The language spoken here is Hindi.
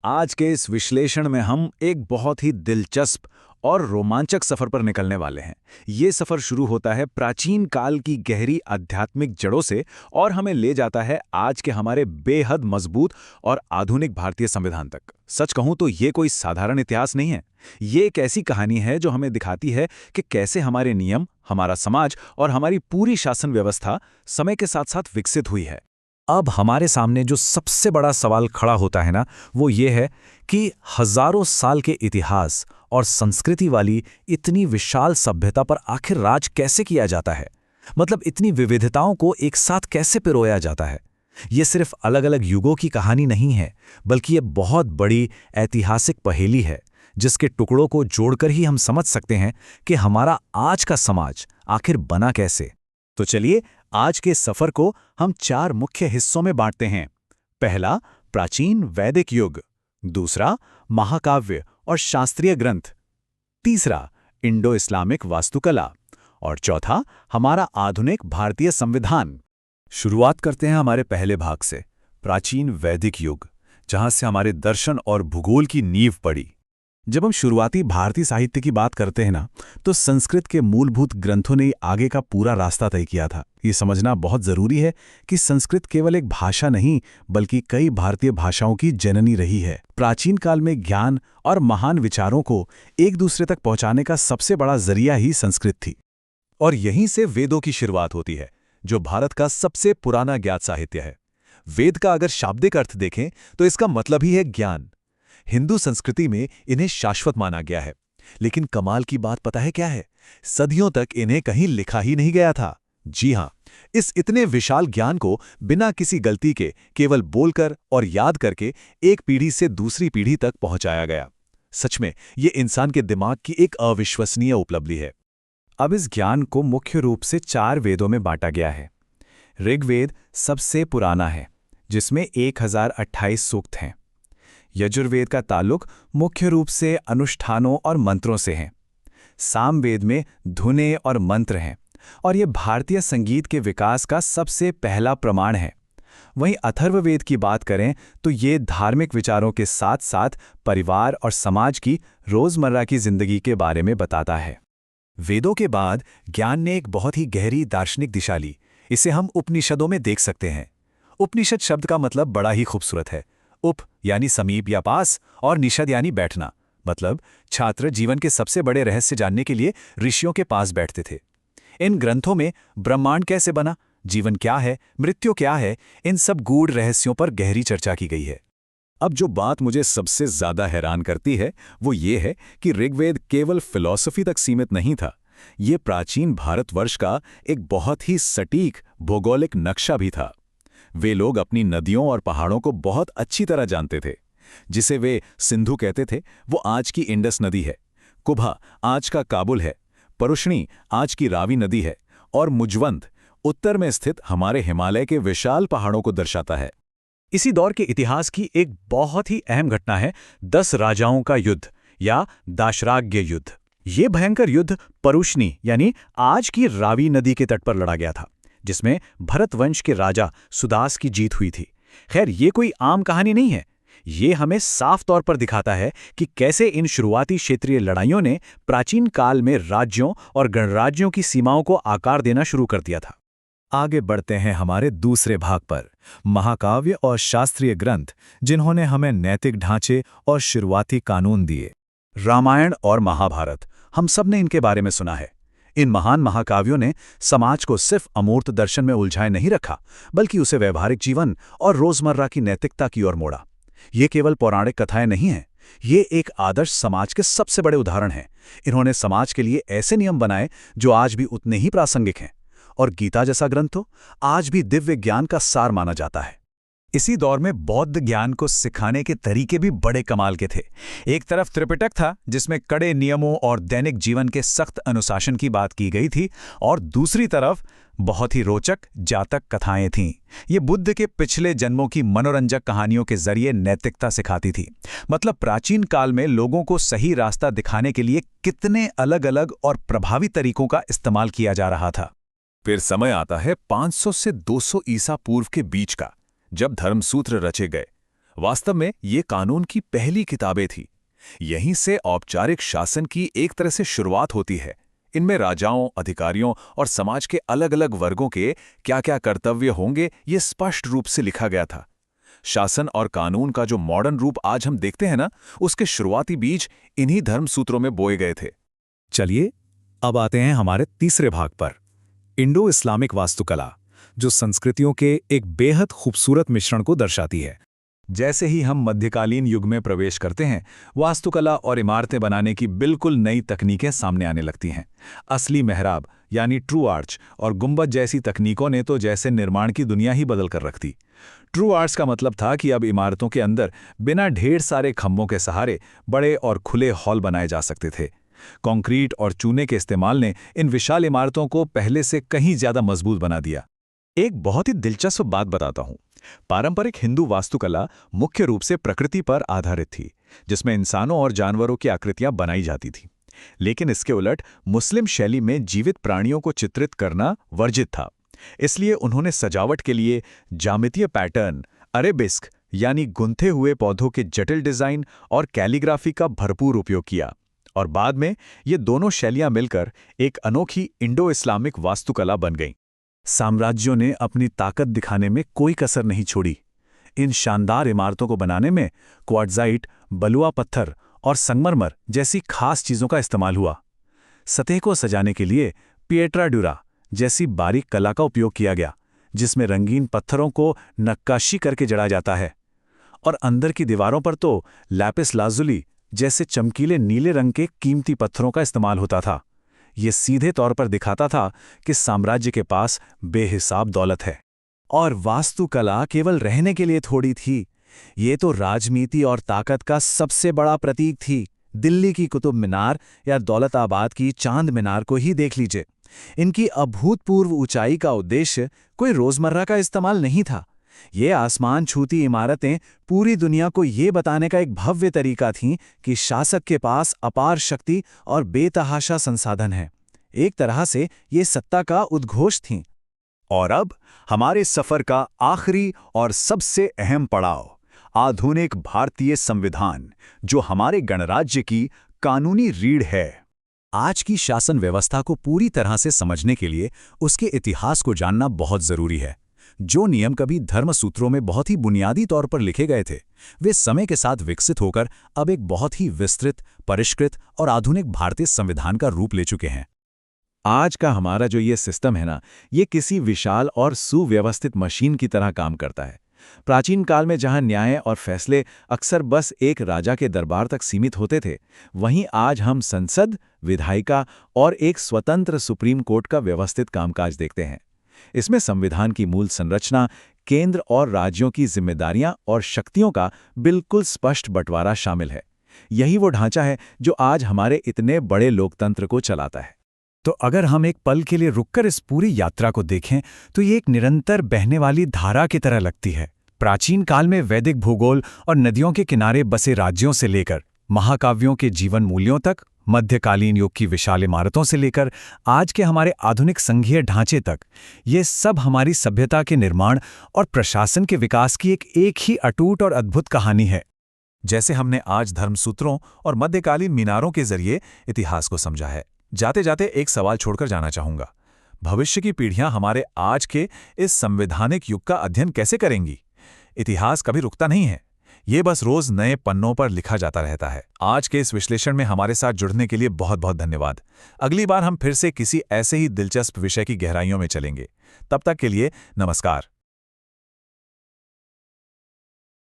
आज के इस विश्लेषण में हम एक बहुत ही दिलचस्प और रोमांचक सफर पर निकलने वाले हैं। ये सफर शुरू होता है प्राचीन काल की गहरी आध्यात्मिक जड़ों से और हमें ले जाता है आज के हमारे बेहद मजबूत और आधुनिक भारतीय संविधान तक। सच कहूं तो ये कोई साधारण इतिहास नहीं है। ये एक ऐसी कहानी है जो हमें दिखाती है कि कैसे हमारे नियम, हमारा समाज और हमारी पूरी शासन व्यवस्था समय के साथ साथ विकसित हुई है। अब हमारे सामने जो सबसे बड़ा सवाल खड़ा होता है ना, वो ये है कि हजारों साल के इतिहास और संस्कृति वाली इतनी विशाल सभ्यता पर आखिर राज कैसे किया जाता है। मतलब इतनी विविधताओं को एक साथ कैसे पिरोया जाता है। ये सिर्फ अलग अलग युगों की कहानी नहीं है, बल्कि ये बहुत बड़ी ऐतिहासिक पहेली है जिसके टुकड़ों को जोड़कर ही हम समझ सकते हैं कि हमारा आज का समाज आखिर बना कैसे। तो चलिए आज के सफर को हम 4 मुख्य हिस्सों में बांटते हैं। पहला, प्राचीन वैदिक युग। दूसरा, महाकाव्य और शास्त्रीय ग्रंथ। तीसरा, इंडो इस्लामिक वास्तुकला। और चौथा, हमारा आधुनिक भारतीय संविधान। शुरुआत करते हैं हमारे पहले भाग से, प्राचीन वैदिक युग, जहां से हमारे दर्शन और भूगोल की नींव पड़ी। जब हम शुरुआती भारतीय साहित्य की बात करते हैं ना, तो संस्कृत के मूलभूत ग्रंथों ने आगे का पूरा रास्ता तय किया था। ये समझना बहुत जरूरी है कि संस्कृत केवल एक भाषा नहीं, बल्कि कई भारतीय भाषाओं की जननी रही है। प्राचीन काल में ज्ञान और महान विचारों को एक दूसरे तक पहुंचाने का सबसे बड़ा जरिया ही संस्कृत थी। और यहीं से वेदों की शुरुआत होती है, जो भारत का सबसे पुराना ज्ञात साहित्य है। वेद का अगर शाब्दिक अर्थ देखें तो इसका मतलब ही है ज्ञान। हिंदू संस्कृति में इन्हें शाश्वत माना गया है, लेकिन कमाल की बात पता है क्या है? सदियों तक इन्हें कहीं लिखा ही नहीं गया था। जी हां, इस इतने विशाल ज्ञान को बिना किसी गलती के केवल बोलकर और याद करके एक पीढ़ी से दूसरी पीढ़ी तक पहुंचाया गया। सच में ये इंसान के दिमाग की एक अविश्वसनीय उपलब्धि है। अब इस ज्ञान को मुख्य रूप से 4 वेदों में बांटा गया है। ऋग्वेद सबसे पुराना है, जिसमें 1028 सूक्त हैं। यजुर्वेद का ताल्लुक मुख्य रूप से अनुष्ठानों और मंत्रों से है। सामवेद में धुनें और मंत्र हैं, और ये भारतीय संगीत के विकास का सबसे पहला प्रमाण है। वहीं अथर्ववेद की बात करें तो ये धार्मिक विचारों के साथ साथ परिवार और समाज की रोजमर्रा की जिंदगी के बारे में बताता है। वेदों के बाद ज्ञान ने एक बहुत ही गहरी दार्शनिक दिशा ली। इसे हम उपनिषदों में देख सकते हैं। उपनिषद शब्द का मतलब बड़ा ही खूबसूरत है। उप यानी समीप या पास, और निषद यानी बैठना। मतलब छात्र जीवन के सबसे बड़े रहस्य जानने के लिए ऋषियों के पास बैठते थे। इन ग्रंथों में ब्रह्मांड कैसे बना, जीवन क्या है, मृत्यु क्या है, इन सब गूढ़ रहस्यों पर गहरी चर्चा की गई है। अब जो बात मुझे सबसे ज्यादा हैरान करती है वो ये है कि ऋग्वेद केवल फिलॉसफी तक सीमित नहीं था। ये प्राचीन भारतवर्ष का एक बहुत ही सटीक भौगोलिक नक्शा भी था। वे लोग अपनी नदियों और पहाड़ों को बहुत अच्छी तरह जानते थे। जिसे वे सिंधु कहते थे, वो आज की इंडस नदी है। कुभा आज का काबुल है। परुष्णी आज की रावी नदी है। और मुजवंत उत्तर में स्थित हमारे हिमालय के विशाल पहाड़ों को दर्शाता है। इसी दौर के इतिहास की एक बहुत ही अहम घटना है 10 राजाओं का युद्ध या दाशराग्य युद्ध। ये भयंकर युद्ध परुष्णी यानी आज की रावी नदी के तट पर लड़ा गया था, जिसमें भरत वंश के राजा सुदास की जीत हुई थी। खैर, ये कोई आम कहानी नहीं है। ये हमें साफ तौर पर दिखाता है कि कैसे इन शुरुआती क्षेत्रीय लड़ाइयों ने प्राचीन काल में राज्यों और गणराज्यों की सीमाओं को आकार देना शुरू कर दिया था। आगे बढ़ते हैं हमारे दूसरे भाग पर, महाकाव्य और शास्त्रीय ग्रंथ, जिन्होंने हमें नैतिक ढांचे और शुरुआती कानून दिए। रामायण और महाभारत, हम सब ने इनके बारे में सुना है। इन महान महाकाव्यों ने समाज को सिर्फ अमूर्त दर्शन में उलझाए नहीं रखा, बल्कि उसे व्यवहारिक जीवन और रोजमर्रा की नैतिकता की ओर मोड़ा। ये केवल पौराणिक कथाएं नहीं हैं, ये एक आदर्श समाज के सबसे बड़े उदाहरण हैं। इन्होंने समाज के लिए ऐसे नियम बनाए जो आज भी उतने ही प्रासंगिक हैं। और गीता जैसा ग्रंथ तो आज भी दिव्य ज्ञान का सार माना जाता है। इसी दौर में बौद्ध ज्ञान को सिखाने के तरीके भी बड़े कमाल के थे। एक तरफ त्रिपिटक था, जिसमें कड़े नियमों और दैनिक जीवन के सख्त अनुशासन की बात की गई थी, और दूसरी तरफ बहुत ही रोचक जातक कथाएं थीं। ये बुद्ध के पिछले जन्मों की मनोरंजक कहानियों के जरिए नैतिकता सिखाती थी। मतलब प्राचीन काल में लोगों को सही रास्ता दिखाने के लिए कितने अलग अलग और प्रभावी तरीकों का इस्तेमाल किया जा रहा था। फिर समय आता है 500 से 200 ईसा पूर्व के बीच का, जब धर्मसूत्र रचे गए। वास्तव में ये कानून की पहली किताबें थी। यहीं से औपचारिक शासन की एक तरह से शुरुआत होती है। इनमें राजाओं, अधिकारियों और समाज के अलग-अलग वर्गों के क्या-क्या कर्तव्य होंगे, ये स्पष्ट रूप से लिखा गया था। शासन और कानून का जो मॉडर्न रूप आज हम देखते हैं ना, उसके शुरुआती बीज इन्हीं धर्मसूत्रों में बोए गए थे। चलिए अब आते हैं हमारे तीसरे भाग पर, इंडो इस्लामिक वास्तुकला, जो संस्कृतियों के एक बेहद खूबसूरत मिश्रण को दर्शाती है। जैसे ही हम मध्यकालीन युग में प्रवेश करते हैं, वास्तुकला और इमारतें बनाने की बिल्कुल नई तकनीकें सामने आने लगती हैं। असली मेहराब यानी ट्रू आर्च और गुंबद जैसी तकनीकों ने तो जैसे निर्माण की दुनिया ही बदल कर रख दी। ट्रू आर्च का मतलब था कि अब इमारतों के अंदर बिना ढेर सारे खंभों के सहारे बड़े और खुले हॉल बनाए जा सकते थे। कंक्रीट और चूने के इस्तेमाल ने इन विशाल इमारतों को पहले से कहीं ज्यादा मजबूत बना दिया। एक बहुत ही दिलचस्प बात बताता हूं। पारंपरिक हिंदू वास्तुकला मुख्य रूप से प्रकृति पर आधारित थी, जिसमें इंसानों और जानवरों की आकृतियां बनाई जाती थी। लेकिन इसके उलट मुस्लिम शैली में जीवित प्राणियों को चित्रित करना वर्जित था। इसलिए उन्होंने सजावट के लिए ज्यामितीय पैटर्न, अरेबिस्क यानी गुंथे हुए पौधों के जटिल डिजाइन और कैलीग्राफी का भरपूर उपयोग किया, और बाद में ये दोनों शैलियां मिलकर एक अनोखी इंडो इस्लामिक वास्तुकला बन गईं। साम्राज्यों ने अपनी ताकत दिखाने में कोई कसर नहीं छोड़ी। इन शानदार इमारतों को बनाने में क्वार्ट्जाइट, बलुआ पत्थर और संगमरमर जैसी खास चीजों का इस्तेमाल हुआ। सतह को सजाने के लिए पिएट्रा ड्यूरा जैसी बारीक कला का उपयोग किया गया, जिसमें रंगीन पत्थरों को नक्काशी करके जड़ा जाता है। और अंदर की दीवारों पर तो लैपिस लाजुली जैसे चमकीले नीले रंग के कीमती पत्थरों का इस्तेमाल होता था। ये सीधे तौर पर दिखाता था कि साम्राज्य के पास बेहिसाब दौलत है। और वास्तुकला केवल रहने के लिए थोड़ी थी, ये तो राजनीति और ताकत का सबसे बड़ा प्रतीक थी। दिल्ली की कुतुब मीनार या दौलताबाद की चांद मीनार को ही देख लीजिए। इनकी अभूतपूर्व ऊंचाई का उद्देश्य कोई रोजमर्रा का इस्तेमाल नहीं था। ये आसमान छूती इमारतें पूरी दुनिया को ये बताने का एक भव्य तरीका थीं कि शासक के पास अपार शक्ति और बेतहाशा संसाधन है। एक तरह से ये सत्ता का उद्घोष थीं। और अब हमारे सफर का आखिरी और सबसे अहम पड़ाव, आधुनिक भारतीय संविधान, जो हमारे गणराज्य की कानूनी रीढ़ है। आज की शासन व्यवस्था को पूरी तरह से समझने के लिए उसके इतिहास को जानना बहुत जरूरी है। जो नियम कभी धर्मसूत्रों में बहुत ही बुनियादी तौर पर लिखे गए थे, वे समय के साथ विकसित होकर अब एक बहुत ही विस्तृत, परिष्कृत और आधुनिक भारतीय संविधान का रूप ले चुके हैं। आज का हमारा जो ये सिस्टम है ना, ये किसी विशाल और सुव्यवस्थित मशीन की तरह काम करता है। प्राचीन काल में जहां न्याय और फैसले अक्सर बस एक राजा के दरबार तक सीमित होते थे, वहीं आज हम संसद, विधायिका और एक स्वतंत्र सुप्रीम कोर्ट का व्यवस्थित कामकाज देखते हैं। इसमें संविधान की मूल संरचना, केंद्र और राज्यों की जिम्मेदारियां और शक्तियों का बिल्कुल स्पष्ट बंटवारा शामिल है। यही वो ढांचा है जो आज हमारे इतने बड़े लोकतंत्र को चलाता है। तो अगर हम एक पल के लिए रुककर इस पूरी यात्रा को देखें तो ये एक निरंतर बहने वाली धारा की तरह लगती है। प्राचीन काल में वैदिक भूगोल और नदियों के किनारे बसे राज्यों से लेकर महाकाव्यों के जीवन मूल्यों तक, मध्यकालीन युग की विशाल इमारतों से लेकर आज के हमारे आधुनिक संघीय ढांचे तक, ये सब हमारी सभ्यता के निर्माण और प्रशासन के विकास की एक ही अटूट और अद्भुत कहानी है। जैसे हमने आज धर्मसूत्रों और मध्यकालीन मीनारों के जरिए इतिहास को समझा है, जाते जाते एक सवाल छोड़कर जाना चाहूंगा। भविष्य की पीढ़ियां हमारे आज के इस संवैधानिक युग का अध्ययन कैसे करेंगी? इतिहास कभी रुकता नहीं है, ये बस रोज नए पन्नों पर लिखा जाता रहता है। आज के इस विश्लेषण में हमारे साथ जुड़ने के लिए बहुत बहुत धन्यवाद। अगली बार हम फिर से किसी ऐसे ही दिलचस्प विषय की गहराइयों में चलेंगे। तब तक के लिए नमस्कार।